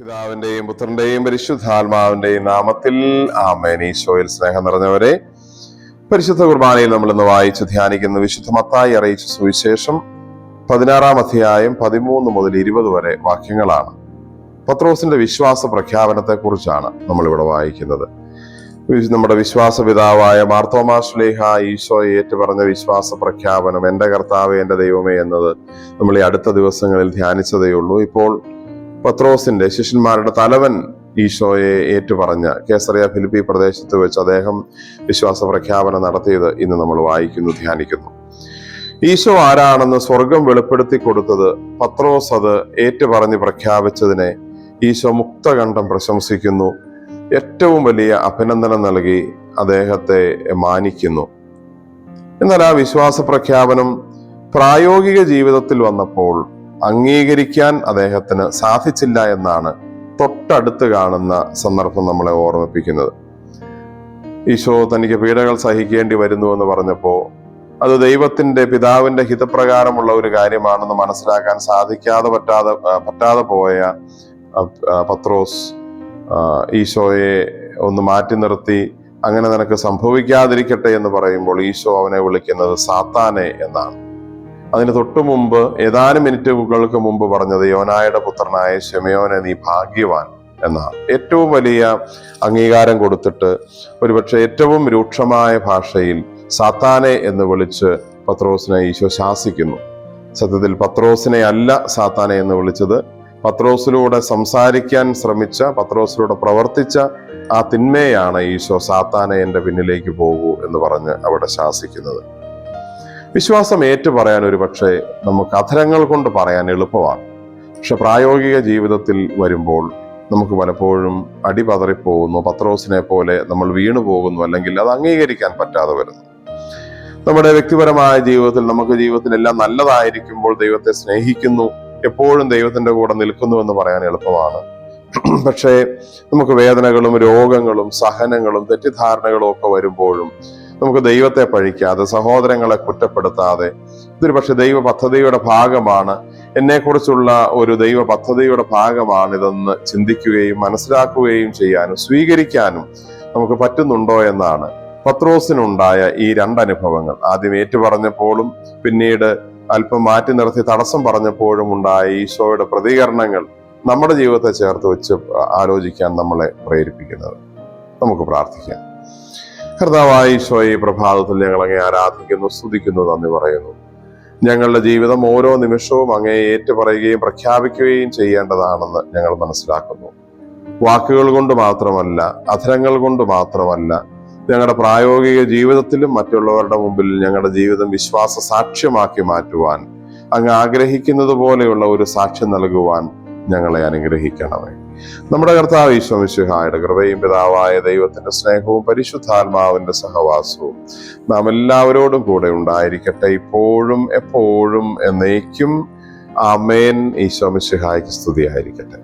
പിതാവിന്റെയും പുത്രന്റെയും പരിശുദ്ധാത്മാവിന്റെയും നാമത്തിൽ ആമേൻ. ഈശോയിൽ സ്നേഹം നിറഞ്ഞവരെ, പരിശുദ്ധ കുർബാനയിൽ നമ്മൾ ഇന്ന് വായിച്ച് ധ്യാനിക്കുന്ന വിശുദ്ധ മത്തായി അറിയിച്ച സുവിശേഷം 16-ാം അധ്യായം 13 മുതൽ 20 വരെ വാക്യങ്ങളാണ്. പത്രോസിന്റെ വിശ്വാസ പ്രഖ്യാപനത്തെ കുറിച്ചാണ് നമ്മളിവിടെ വായിക്കുന്നത്. നമ്മുടെ വിശ്വാസ പിതാവായ മാർത്തോമാ ശ്ലീഹ ഈശോയെ ഏറ്റുപറഞ്ഞ വിശ്വാസ പ്രഖ്യാപനം, എന്റെ കർത്താവേ എന്റെ ദൈവമേ എന്നത് നമ്മൾ ഈ അടുത്ത ദിവസങ്ങളിൽ ധ്യാനിച്ചതേ ഉള്ളൂ. ഇപ്പോൾ പത്രോസിന്റെ ശിഷ്യന്മാരുടെ തലവൻ ഈശോയെ ഏറ്റുപറഞ്ഞ കേസറിയ ഫിലിപ്പി പ്രദേശത്ത് വെച്ച് അദ്ദേഹം വിശ്വാസ പ്രഖ്യാപനം നടത്തിയത് ഇന്ന് നമ്മൾ വായിക്കുന്നു, ധ്യാനിക്കുന്നു. ഈശോ ആരാണെന്ന് സ്വർഗം വെളിപ്പെടുത്തി കൊടുത്തത് പത്രോസ് അത് ഏറ്റുപറഞ്ഞ് പ്രഖ്യാപിച്ചതിനെ ഈശോ മുക്തകണ്ഠം പ്രശംസിക്കുന്നു. ഏറ്റവും വലിയ അഭിനന്ദനം നൽകി അദ്ദേഹത്തെ മാനിക്കുന്നു. എന്നാൽ ആ വിശ്വാസ പ്രഖ്യാപനം പ്രായോഗിക ജീവിതത്തിൽ വന്നപ്പോൾ അംഗീകരിക്കാൻ അദ്ദേഹത്തിന് സാധിച്ചില്ല എന്നാണ് തൊട്ടടുത്ത് കാണുന്ന സന്ദർഭം നമ്മളെ ഓർമ്മിപ്പിക്കുന്നത്. ഈശോ തനിക്ക് പീഡകൾ സഹിക്കേണ്ടി വരുന്നു എന്ന് പറഞ്ഞപ്പോ അത് ദൈവത്തിന്റെ പിതാവിന്റെ ഹിതപ്രകാരമുള്ള ഒരു കാര്യമാണെന്ന് മനസ്സിലാക്കാൻ പറ്റാതെ പോയ പത്രോസ് ഈശോയെ ഒന്ന് മാറ്റി നിർത്തി, അങ്ങനെ നിനക്ക് സംഭവിക്കാതിരിക്കട്ടെ എന്ന് പറയുമ്പോൾ ഈശോ അവനെ വിളിക്കുന്നത് സാത്താനെ എന്നാണ്. അതിന് തൊട്ടു മുമ്പ് ഏതാനും മിനിറ്റുകൾക്ക് മുമ്പ് പറഞ്ഞത് യോനായുടെ പുത്രനായ ശിമയോനെ നീ ഭാഗ്യവാൻ എന്നാണ്. ഏറ്റവും വലിയ അംഗീകാരം കൊടുത്തിട്ട് ഒരുപക്ഷെ ഏറ്റവും രൂക്ഷമായ ഭാഷയിൽ സാത്താനെ എന്ന് വിളിച്ച് പത്രോസിനെ ഈശോ ശാസിക്കുന്നു. സത്യത്തിൽ പത്രോസിനെ അല്ല സാത്താനെ എന്ന് വിളിച്ചത്, പത്രോസിലൂടെ സംസാരിക്കാൻ ശ്രമിച്ച, പത്രോസിലൂടെ പ്രവർത്തിച്ച ആ തിന്മയാണ് ഈശോ സാത്താനെ എന്റെ പിന്നിലേക്ക് പോകൂ എന്ന് പറഞ്ഞ് അവിടെ ശാസിക്കുന്നത്. വിശ്വാസം ഏറ്റു പറയാൻ ഒരു പക്ഷേ നമുക്ക് അധരങ്ങൾ കൊണ്ട് പറയാൻ എളുപ്പമാണ്. പക്ഷെ പ്രായോഗിക ജീവിതത്തിൽ വരുമ്പോൾ നമുക്ക് പലപ്പോഴും അടിപതറിപ്പോകുന്നു, പത്രോസിനെ പോലെ നമ്മൾ വീണു പോകുന്നു, അല്ലെങ്കിൽ അത് അംഗീകരിക്കാൻ പറ്റാതെ വരുന്നു. നമ്മുടെ വ്യക്തിപരമായ ജീവിതത്തിൽ നമുക്ക് ജീവിതത്തിലെല്ലാം നല്ലതായിരിക്കുമ്പോൾ ദൈവത്തെ സ്നേഹിക്കുന്നു, എപ്പോഴും ദൈവത്തിന്റെ കൂടെ നിൽക്കുന്നു എന്ന് പറയാൻ എളുപ്പമാണ്. പക്ഷേ നമുക്ക് വേദനകളും രോഗങ്ങളും സഹനങ്ങളും തെറ്റിദ്ധാരണകളും ഒക്കെ വരുമ്പോഴും നമുക്ക് ദൈവത്തെ പഴിക്കാതെ, സഹോദരങ്ങളെ കുറ്റപ്പെടുത്താതെ, ഇതൊരു പക്ഷെ ദൈവ പദ്ധതിയുടെ ഭാഗമാണ്, എന്നെക്കുറിച്ചുള്ള ഒരു ദൈവ പദ്ധതിയുടെ ഭാഗമാണിതെന്ന് ചിന്തിക്കുകയും മനസ്സിലാക്കുകയും ചെയ്യാനും സ്വീകരിക്കാനും നമുക്ക് പറ്റുന്നുണ്ടോ എന്നാണ് പത്രോസിനുണ്ടായ ഈ രണ്ടനുഭവങ്ങൾ. ആദ്യം ഏറ്റുപറഞ്ഞപ്പോഴും പിന്നീട് അല്പം മാറ്റി നിർത്തി തടസ്സം പറഞ്ഞപ്പോഴും ഉണ്ടായ ഈശോയുടെ പ്രതികരണങ്ങൾ നമ്മുടെ ജീവിതത്തെ ചേർത്ത് വെച്ച് ആലോചിക്കാൻ നമ്മളെ പ്രേരിപ്പിക്കുന്നത്. നമുക്ക് പ്രാർത്ഥിക്കാം. കർത്താവായ ഈശോയെ, ഈ പ്രഭാതത്തിൽ ഞങ്ങൾ അങ്ങേ ആരാധിക്കുന്നു, സ്തുതിക്കുന്നു, നന്ദി പറയുന്നു. ഞങ്ങളുടെ ജീവിതം ഓരോ നിമിഷവും അങ്ങേ ഏറ്റുപറയുകയും പ്രഖ്യാപിക്കുകയും ചെയ്യേണ്ടതാണെന്ന് ഞങ്ങൾ മനസ്സിലാക്കുന്നു. വാക്കുകൾ കൊണ്ട് മാത്രമല്ല, അധരങ്ങൾ കൊണ്ട് മാത്രമല്ല, ഞങ്ങളുടെ പ്രായോഗിക ജീവിതത്തിലും മറ്റുള്ളവരുടെ മുമ്പിൽ ഞങ്ങളുടെ ജീവിതം വിശ്വാസ സാക്ഷ്യമാക്കി മാറ്റുവാൻ, അങ്ങ് ആഗ്രഹിക്കുന്നത് പോലെയുള്ള ഒരു സാക്ഷ്യം നൽകുവാൻ ഞങ്ങളെ അനുഗ്രഹിക്കണമേ. നമ്മുടെ കർത്താവ് ഈശോ മിശിഹായുടെ കൃപയും പിതാവായ ദൈവത്തിന്റെ സ്നേഹവും പരിശുദ്ധാത്മാവിന്റെ സഹവാസവും നാം എല്ലാവരോടും കൂടെ ഉണ്ടായിരിക്കട്ടെ, ഇപ്പോഴും എപ്പോഴും എന്നേക്കും. ആമേൻ. ഈശോ മിശിഹായ്ക്ക് സ്തുതിയായിരിക്കട്ടെ.